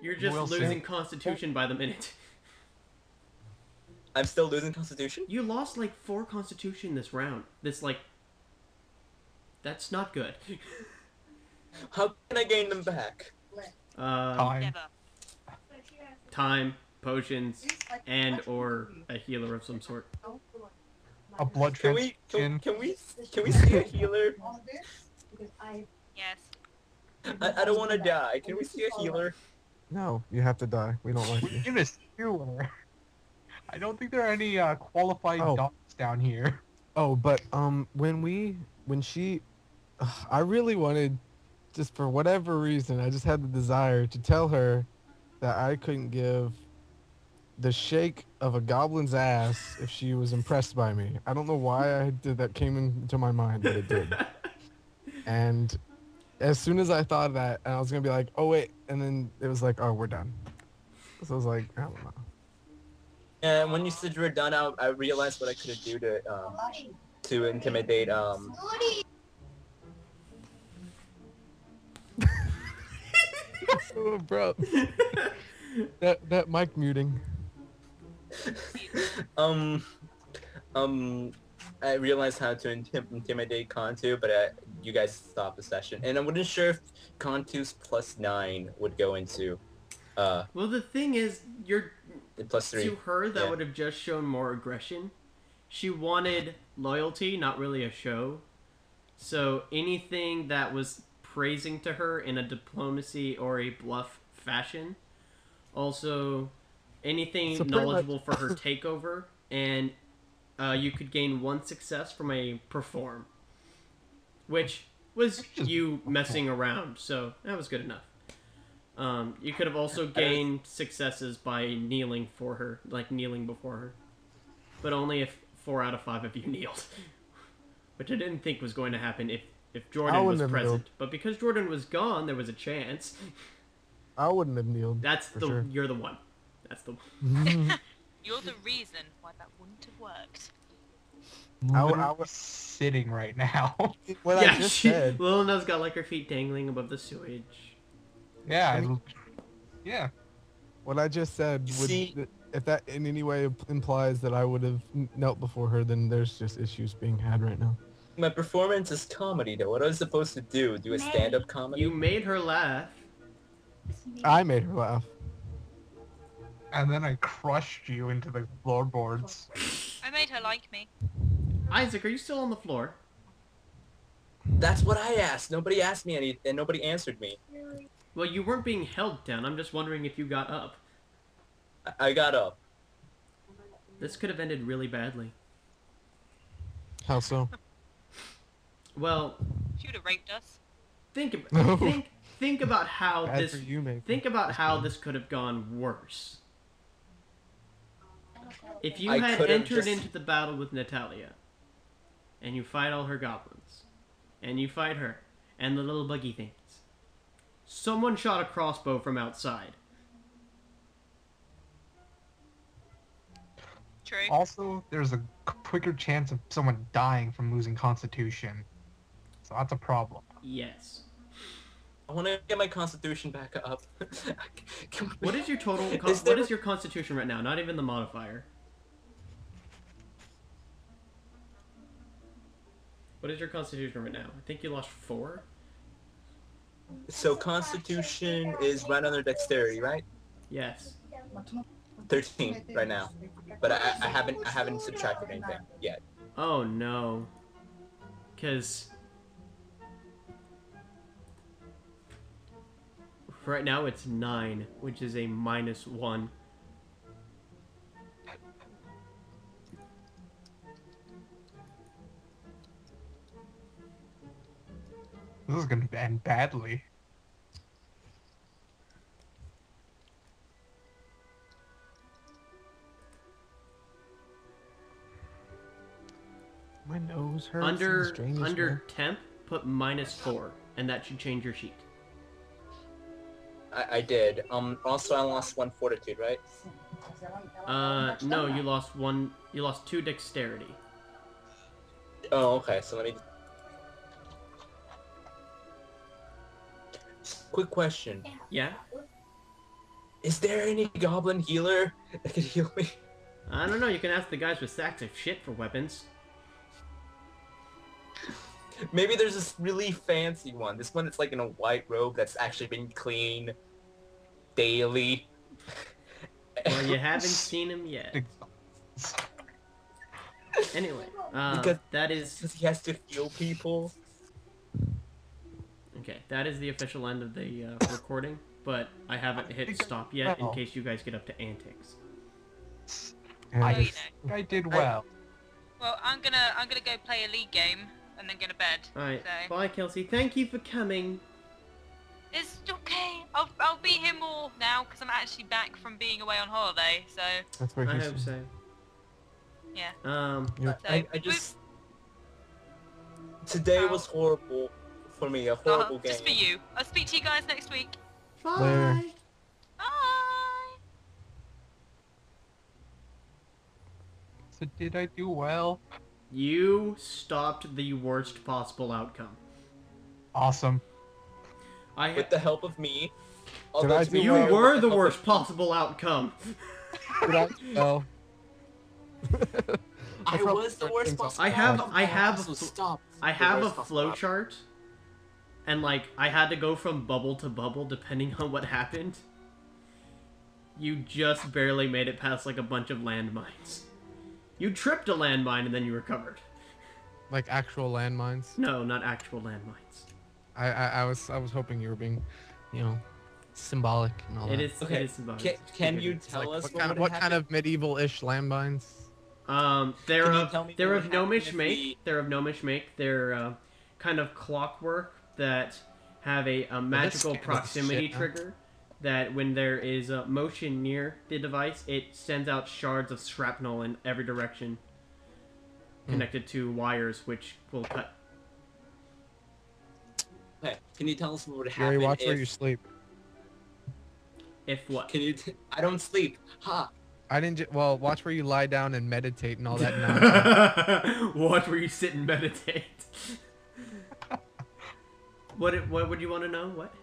You're just losing Constitution by the minute. I'm still losing Constitution? You lost like 4 Constitution this round. That's not good. How can I gain them back? Time. Time, potions, and or a healer of some sort. A blood transfusion. Can we see a healer? Yes. I don't want to die. Can we see a healer? No, you have to die. We don't like We you. need a healer. I don't think there are any qualified docs down here. Oh, but when she, I really wanted, just for whatever reason, I just had the desire to tell her that I couldn't give the shake of a goblin's ass if she was impressed by me. I don't know why I did that, came into my mind, but it did. And as soon as I thought of that, and I was gonna be like, oh wait, and then it was like, oh, we're done. So I was like, I don't know. And when you said you were done, I realized what I could do to intimidate Oh, bro. that mic muting. I realized how to intimidate Contu, but you guys stopped the session, and I wasn't sure if Contu's +9 would go into. Well, the thing is, +3 to her that would have just shown more aggression. She wanted loyalty, not really a show. So anything that was praising to her in a diplomacy or a bluff fashion. Also, anything knowledgeable for her takeover, and you could gain 1 success from a perform, which was you messing around, so that was good enough. You could have also gained successes by kneeling for her, like kneeling before her, but only if 4 out of 5 of you kneeled, which I didn't think was going to happen if Jordan was present. But because Jordan was gone, there was a chance. I wouldn't have kneeled. Sure. You're the one. That's the one. You're the reason why that wouldn't have worked. I was sitting right now. What I just said. Lil Nas got like her feet dangling above the sewage. Yeah. Yeah. What I just said would, if that in any way implies that I would have knelt before her, then there's just issues being had right now. My performance is comedy, though. What was I supposed to do? Do a stand-up comedy? You made her laugh. I made her laugh. And then I crushed you into the floorboards. I made her like me. Isaac, are you still on the floor? That's what I asked. Nobody asked me anything, and nobody answered me. Well, you weren't being held down. I'm just wondering if you got up. I got up. This could have ended really badly. How so? Well, She would have raped us. think about how this could have gone worse. If you had entered into the battle with Natalia, and you fight all her goblins, and you fight her, and the little buggy things, someone shot a crossbow from outside. True. Also, there's a quicker chance of someone dying from losing Constitution. So that's a problem. Yes. I want to get my Constitution back up. What is your total? What is your Constitution right now? Not even the modifier. What is your Constitution right now? I think you lost 4. So Constitution is right under Dexterity, right? Yes. 13 right now, but I haven't subtracted anything yet. Oh no. Because right now it's 9, which is a -1. This is going to end badly. My nose hurts. Under temp, put -4, and that should change your sheet. I did. Also, I lost 1 Fortitude, right? No, you lost 1. You lost 2 Dexterity. Oh, okay. So let me. Quick question. Yeah. Is there any goblin healer that can heal me? I don't know. You can ask the guys with sacks of shit for weapons. Maybe there's this really fancy one. This one that's like in a white robe that's actually been cleaned daily. Well, you haven't seen him yet. Anyway, Because that is he has to heal people. okay. That is the official end of the recording, but I haven't hit stop yet in case you guys get up to antics. I did well. Well, I'm gonna go play a league game and then go to bed. All right, So. bye, Kelsey. Thank you for coming. It's okay. I'll be here more now because I'm actually back from being away on holiday. So That's what I he hope said. so. yeah. Yeah. So, I just... Today was horrible for me, a horrible game. just for you. I'll speak to you guys next week. Bye. Later. Bye. So did I do well? You stopped the worst possible outcome. Awesome. With the help of me. Did I although to be do You fair, well? were with the help worst of- possible outcome. Did I? Well. I probably was the turned worst things off. possible. I have outcome, a also stopped I the have a worst possible outcome. flowchart, and like I had to go from bubble to bubble depending on what happened. You just barely made it past like a bunch of landmines. You tripped a landmine and then you recovered. Like actual landmines. No, not actual landmines. I was hoping you were being, symbolic and all It that. is. Okay, It is symbolic. Can you It's tell like, us what kind of medieval-ish landmines? They're Can you of tell me they're what of would gnomish happen if make. we- They're of gnomish make. They're kind of clockwork that have a magical scares the proximity shit out. trigger. That when there is motion near the device, it sends out shards of shrapnel in every direction, connected to wires, which will cut. Okay, can you tell us what would Gary, happen watch if... where you sleep. If what? Can you... I don't sleep. Ha! I didn't. Well, watch where you lie down and meditate and all that nonsense. Watch where you sit and meditate. What would you want to know? What?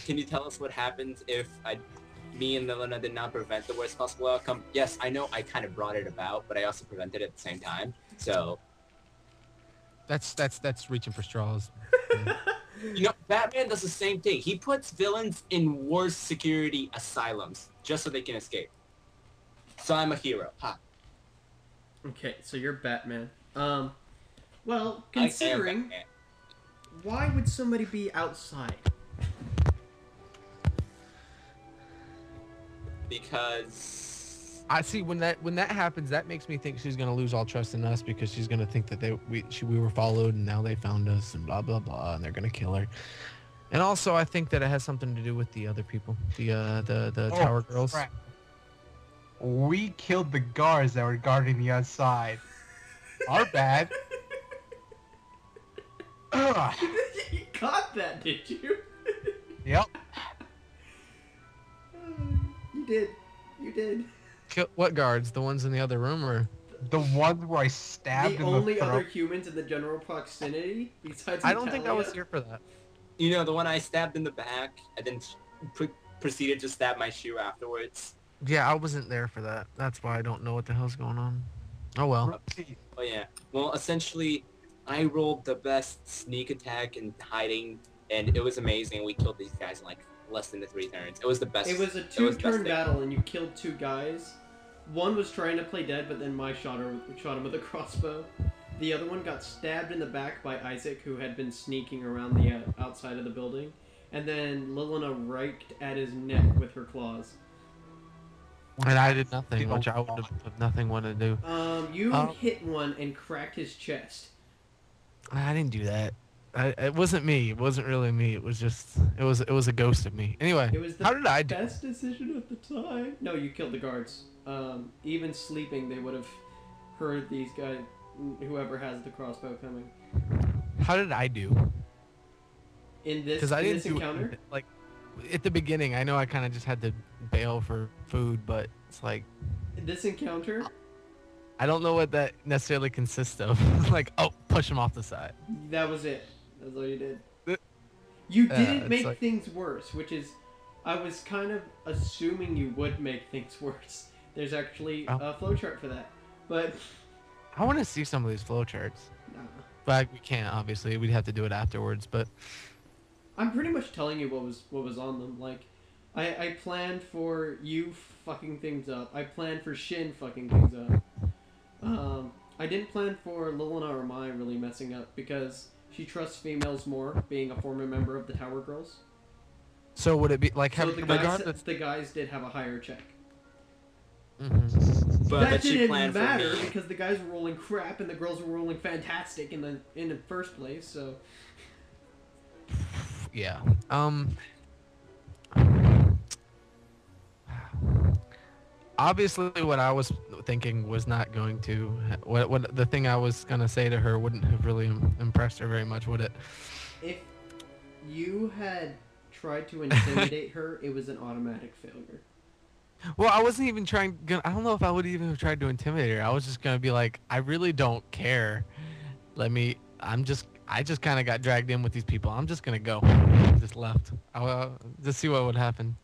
Can you tell us what happens if me and Milena did not prevent the worst possible outcome? Yes, I know I kind of brought it about, but I also prevented it at the same time. So, That's reaching for straws. Batman does the same thing. He puts villains in worse security asylums just so they can escape. So I'm a hero. Ha. Okay, so you're Batman. Well, I am considering, Batman. why would somebody be outside? Because I see when that happens, that makes me think she's gonna lose all trust in us because she's gonna think that we were followed and now they found us and blah blah blah and they're gonna kill her. And also, I think that it has something to do with the other people, the tower girls. Crap. We killed the guards that were guarding the outside. Our bad. Ugh. You caught that, did you? Yep. You did. You did. What guards? The ones in the other room, or The ones where I stabbed The in only the other throat. humans in the general proximity besides I don't think I was Natalia? here for that. the one I stabbed in the back and then proceeded to stab my shoe afterwards. Yeah, I wasn't there for that. That's why I don't know what the hell's going on. Oh well. Oh yeah. Well, essentially, I rolled the best sneak attack and hiding, and it was amazing. We killed these guys in like less than the 3 turns. It was the best. It was a it was the best 2-turn thing. battle, and you killed 2 guys. One was trying to play dead, but then shot him with a crossbow. The other one got stabbed in the back by Isaac, who had been sneaking around the outside of the building. And then Lilina raked at his neck with her claws. And I did nothing, which I would have nothing wanted to do. You hit one and cracked his chest. I didn't do that. It wasn't me. It wasn't really me. It was just it was a ghost of me. Anyway, It was the how did I do? best decision at the time. No, you killed the guards. Even sleeping, they would have heard these guys, whoever has the crossbow coming. How did I do? In this, Because I in didn't this do encounter, like at the beginning. I know I kind of just had to bail for food, but it's like this encounter, I don't know what that necessarily consists of. Like, oh, push him off the side. that was it. That's all you did. Uh, You didn't it's make like- things worse, which is I was kind of assuming you would make things worse. There's actually a flowchart for that, but I want to see some of these flowcharts. nah. But we can't, obviously. We'd have to do it afterwards, but... I'm pretty much telling you what was on them. Like, I planned for you fucking things up. I planned for Shin fucking things up. I didn't plan for Lilina or Mai really messing up because she trusts females more, being a former member of the Tower Girls. So would it be like... So the guys did have a higher check. Mm-hmm. But that she didn't planned matter for me. because the guys were rolling crap and the girls were rolling fantastic in the first place. So Yeah. Obviously, what I was thinking was not going to... What the thing I was gonna say to her wouldn't have really impressed her very much, would it? if you had tried to intimidate her, it was an automatic failure. Well, I wasn't even trying... I don't know if I would even have tried to intimidate her. I was just gonna be like, I really don't care. I just kind of got dragged in with these people. I'm just gonna go. Just left. I'll just see what would happen.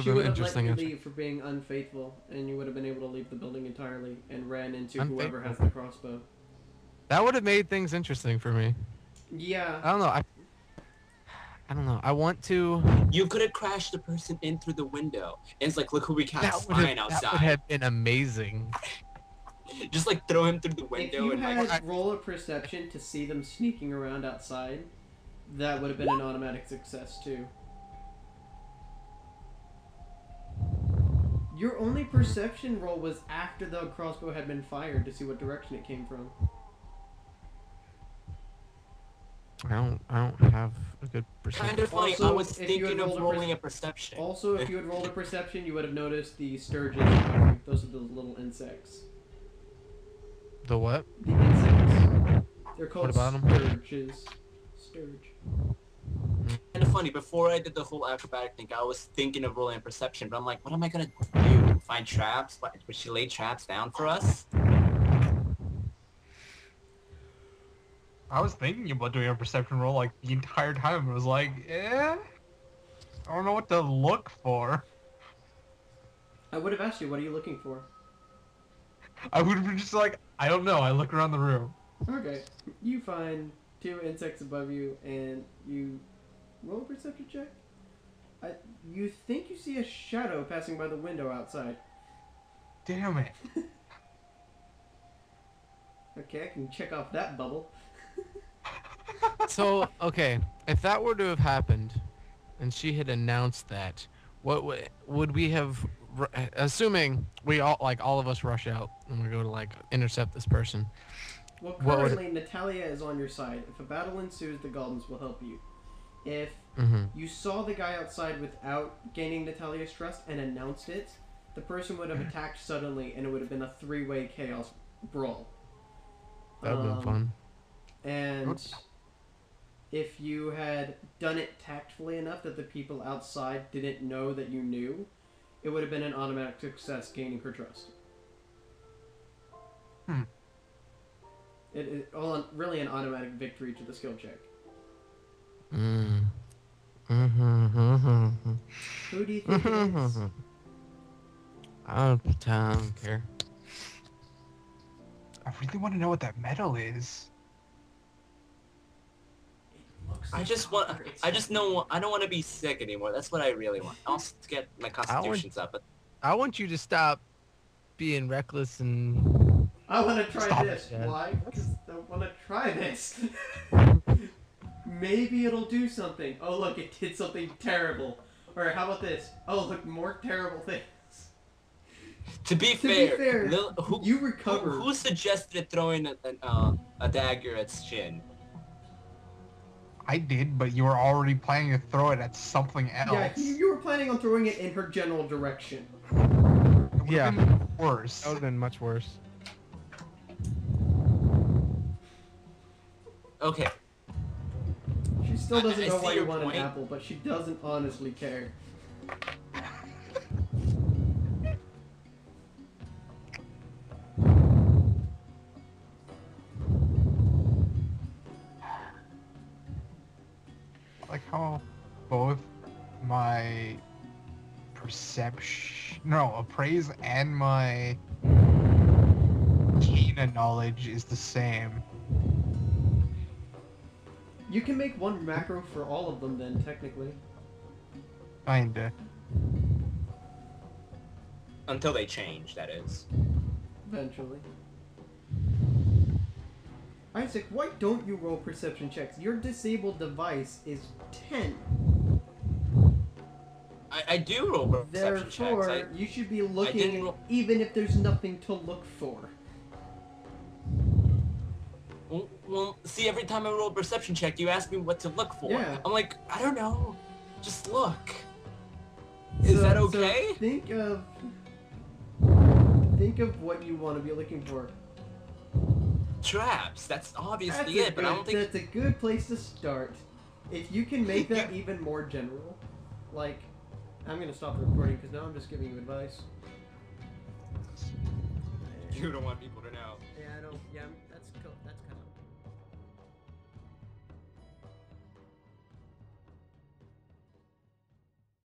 She would have let you leave for being unfaithful, and you would have been able to leave the building entirely and ran into whoever has the crossbow. That would have made things interesting for me. Yeah. I don't know. I don't know. I want to... You could have crashed the person in through the window. And it's like, look who we can't find outside. That would have been amazing. Just like throw him through the If window you and had like... roll a perception to see them sneaking around outside, that would have been an automatic success too. Your only perception roll was after the crossbow had been fired to see what direction it came from. I don't have a good perception. Kind of funny. Also, I was if you thinking had of rolled a rolling a perception. Also, if you had rolled a perception, you would have noticed the sturges above you. Those are the little insects. The what? The insects. They're called What about 'em? sturges. Sturge. Kind of funny. Before I did the whole acrobatic thing, I was thinking of rolling a perception, but I'm like, what am I gonna do? Find traps? Would she lay traps down for us? I was thinking about doing a perception roll like the entire time. I was like, I don't know what to look for. I would have asked you, what are you looking for? I would have been just like, I don't know. I look around the room. Okay. You find 2 insects above you, and you roll a perception check. You think you see a shadow passing by the window outside. Damn it. Okay, I can check off that bubble. So, okay, if that were to have happened, and she had announced that, what would we have? Assuming we all of us rush out and we go to like intercept this person. Well, What would- currently Natalia is on your side. If a battle ensues, the goblins will help you. If you saw the guy outside without gaining Natalia's trust and announced it, the person would have attacked suddenly, and it would have been a 3-way chaos brawl. That would have been fun. And if you had done it tactfully enough that the people outside didn't know that you knew, it would have been an automatic success gaining her trust. It is really an automatic victory to the skill check. Who do you think it is? I don't care. I really want to know what that metal is. I just know I don't want to be sick anymore. That's what I really want. I'll get my constitutions up. But I want you to stop being reckless and... I want to try Stop this. it. Why? Because I want to try this. Maybe it'll do something. Oh, look, it did something terrible. Or how about this? Oh, look, more terrible things. to be fair, you recover. Who suggested throwing a dagger at Shin? I did, but you were already planning to throw it at something else. Yeah, you were planning on throwing it in her general direction. It would've Yeah. been worse. That would have been much worse. Okay. She still doesn't I know see why you your want point. an apple, but she doesn't honestly care. Like how both my perception. No, appraise and my Kena knowledge is the same. You can make one macro for all of them then, technically. Kinda. Until they change, that is. Eventually. Isaac, why don't you roll perception checks? Your disabled device is 10. I do roll perception checks. Therefore, you should be looking even if there's nothing to look for. Well, see, every time I roll a perception check, you ask me what to look for. Yeah. I'm like, I don't know. Just look. Is that okay? So think of what you want to be looking for. Traps. That's obviously That's it, but I don't think... That's a good place to start. If you can make that even more general, like, I'm gonna stop the recording because now I'm just giving you advice. You don't want people